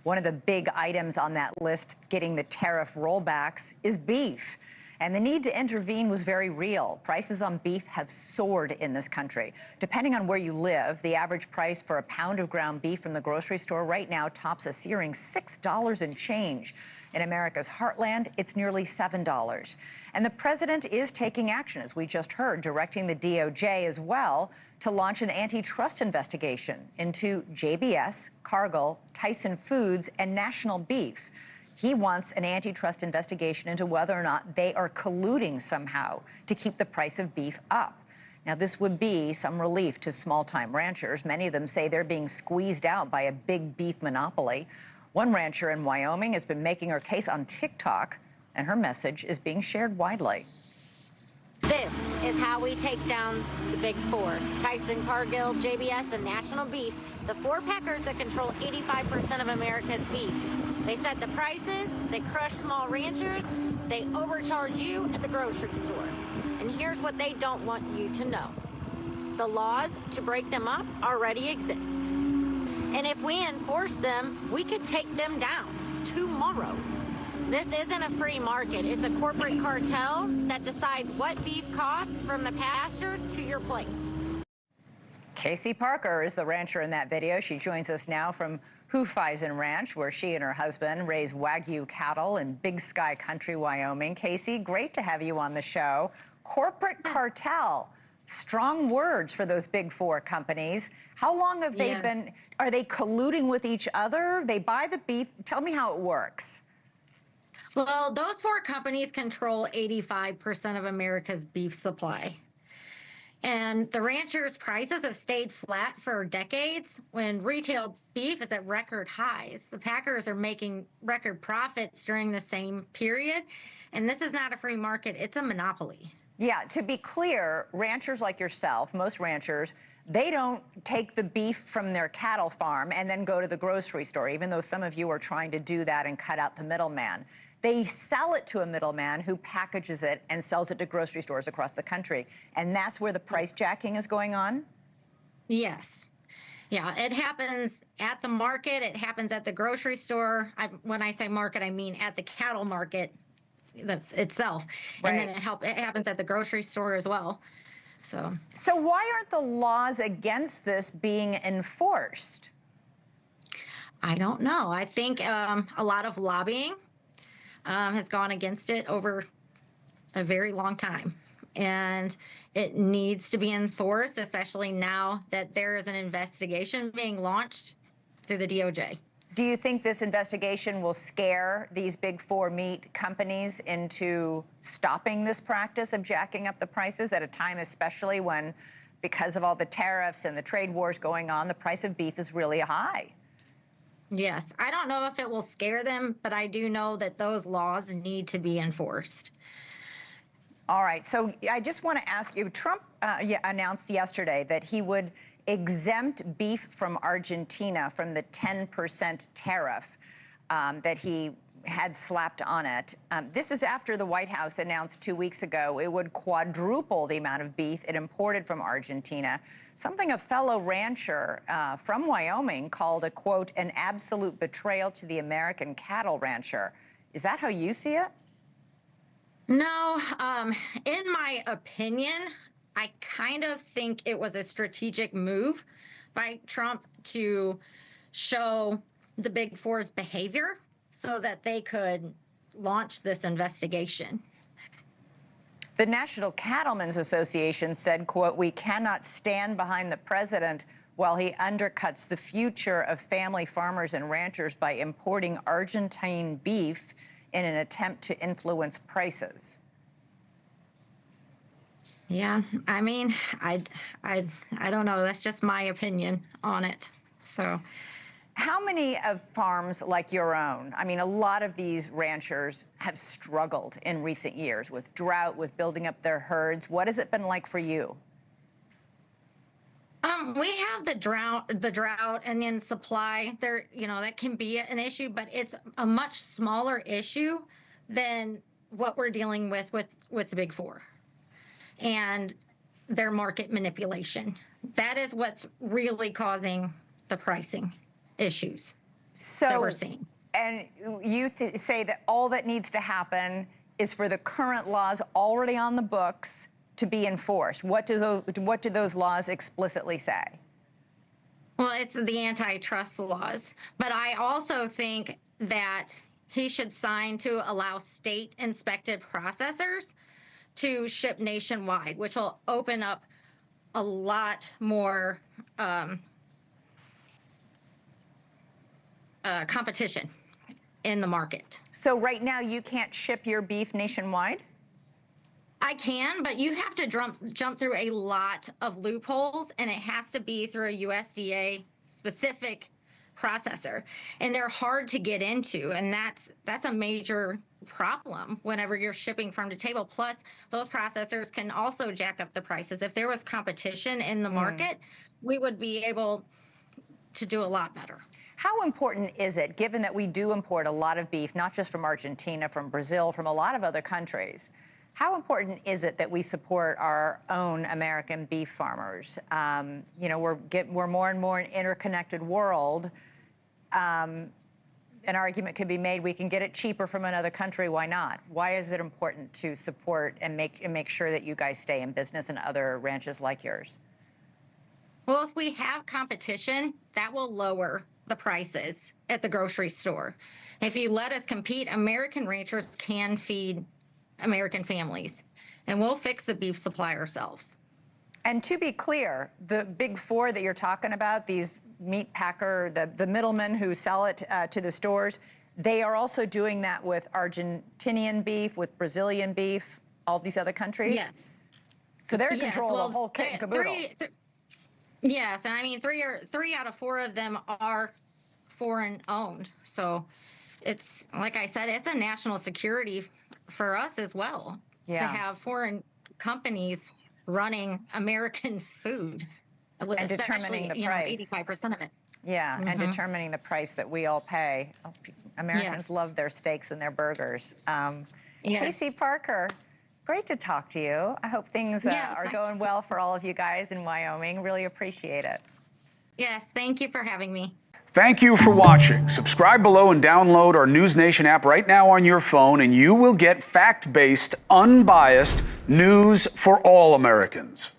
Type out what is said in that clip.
One of the big items on that list getting the tariff rollbacks is beef. And the need to intervene was very real. Prices on beef have soared in this country. Depending on where you live, the average price for a pound of ground beef from the grocery store right now tops a searing $6 and change. In America's heartland, it's nearly $7. And the president is taking action, as we just heard, directing the DOJ as well to launch an antitrust investigation into JBS, Cargill, Tyson Foods, and National Beef. He wants an antitrust investigation into whether or not they are colluding somehow to keep the price of beef up. Now, this would be some relief to small-time ranchers. Many of them say they're being squeezed out by a big beef monopoly. One rancher in Wyoming has been making her case on TikTok, and her message is being shared widely. This is how we take down the big four: Tyson, Cargill, JBS, and National Beef, the four packers that control 85% of America's beef. They set the prices, they crush small ranchers, they overcharge you at the grocery store. And here's what they don't want you to know: the laws to break them up already exist. And if we enforce them, we could take them down tomorrow. This isn't a free market. It's a corporate cartel that decides what beef costs from the pasture to your plate. Casey Parker is the rancher in that video. She joins us now from Hufeisen-Ranch, where she and her husband raise Wagyu cattle in Big Sky Country, Wyoming. Casey, great to have you on the show. Corporate cartel. Strong words for those big four companies. How long have they been? Are they colluding with each other? They buy the beef. Tell me how it works. Well, those four companies control 85% of America's beef supply. And the ranchers' prices have stayed flat for decades when retail beef is at record highs. The packers are making record profits during the same period. And this is not a free market, it's a monopoly. Yeah, to be clear, ranchers like yourself, most ranchers, they don't take the beef from their cattle farm and then go to the grocery store, even though some of you are trying to do that and cut out the middleman. They sell it to a middleman who packages it and sells it to grocery stores across the country. And that's where the price jacking is going on? Yes. Yeah, it happens at the market. It happens at the grocery store. When I say market, I mean at the cattle market itself. Right. And then it happens at the grocery store as well. So why aren't the laws against this being enforced? I don't know. I think a lot of lobbying has gone against it over a very long time. And it needs to be enforced, especially now that there is an investigation being launched through the DOJ. Do you think this investigation will scare these big four meat companies into stopping this practice of jacking up the prices at a time especially when, because of all the tariffs and the trade wars going on, the price of beef is really high? Yes. I don't know if it will scare them, but I do know that those laws need to be enforced. All right. So I just want to ask you, Trump announced yesterday that he would exempt beef from Argentina from the 10% tariff that he had slapped on it. This is after the White House announced 2 weeks ago it would quadruple the amount of beef it imported from Argentina, something a fellow rancher from Wyoming called a, quote, an absolute betrayal to the American cattle rancher. Is that how you see it? No. In my opinion, I kind of think it was a strategic move by Trump to show the Big Four's behavior so that they could launch this investigation. The National Cattlemen's Association said, quote, we cannot stand behind the president while he undercuts the future of family farmers and ranchers by importing Argentine beef in an attempt to influence prices. Yeah, I mean, I don't know. That's just my opinion on it. So, how many of farms like your own? I mean, a lot of these ranchers have struggled in recent years with drought, with building up their herds. What has it been like for you? We have the drought, and then supply. There, that can be an issue, but it's a much smaller issue than what we're dealing with the Big Four and their market manipulation. That is what's really causing the pricing issues. that we're seeing. And you say that all that needs to happen is for the current laws already on the books to be enforced. What do those laws explicitly say? Well, it's the antitrust laws. But I also think that he should sign to allow state-inspected processors to ship nationwide, which will open up a lot more competition in the market. So right now you can't ship your beef nationwide? I can, but you have to jump through a lot of loopholes, and it has to be through a USDA specific processor, and they're hard to get into, and that's a major problem whenever you're shipping farm to table. Plus, those processors can also jack up the prices. If there was competition in the market, we would be able to do a lot better. How important is it, given that we do import a lot of beef, not just from Argentina, from Brazil, from a lot of other countries? How important is it that we support our own American beef farmers? You know, we're more and more an interconnected world. An argument could be made we can get it cheaper from another country. Why not? Why is it important to support and make sure that you guys stay in business and other ranches like yours? Well, if we have competition, that will lower the prices at the grocery store. If you let us compete, American ranchers can feed American families, and we'll fix the beef supply ourselves. And to be clear, the big four that you're talking about, these meat packer, the middlemen who sell it to the stores, they are also doing that with Argentinian beef, with Brazilian beef, all these other countries? Yeah. So they're in control of the whole kit and caboodle. Yes, and I mean three out of four of them are foreign owned. So it's, like I said, it's a national security for us as well to have foreign companies running American food, and determining the price. 85% of it. Yeah, and determining the price that we all pay. Americans love their steaks and their burgers. Casey Parker, great to talk to you. I hope things are going well for all of you guys in Wyoming. Really appreciate it. Yes, thank you for having me. Thank you for watching. Subscribe below and download our NewsNation app right now on your phone, and you will get fact-based, unbiased news for all Americans.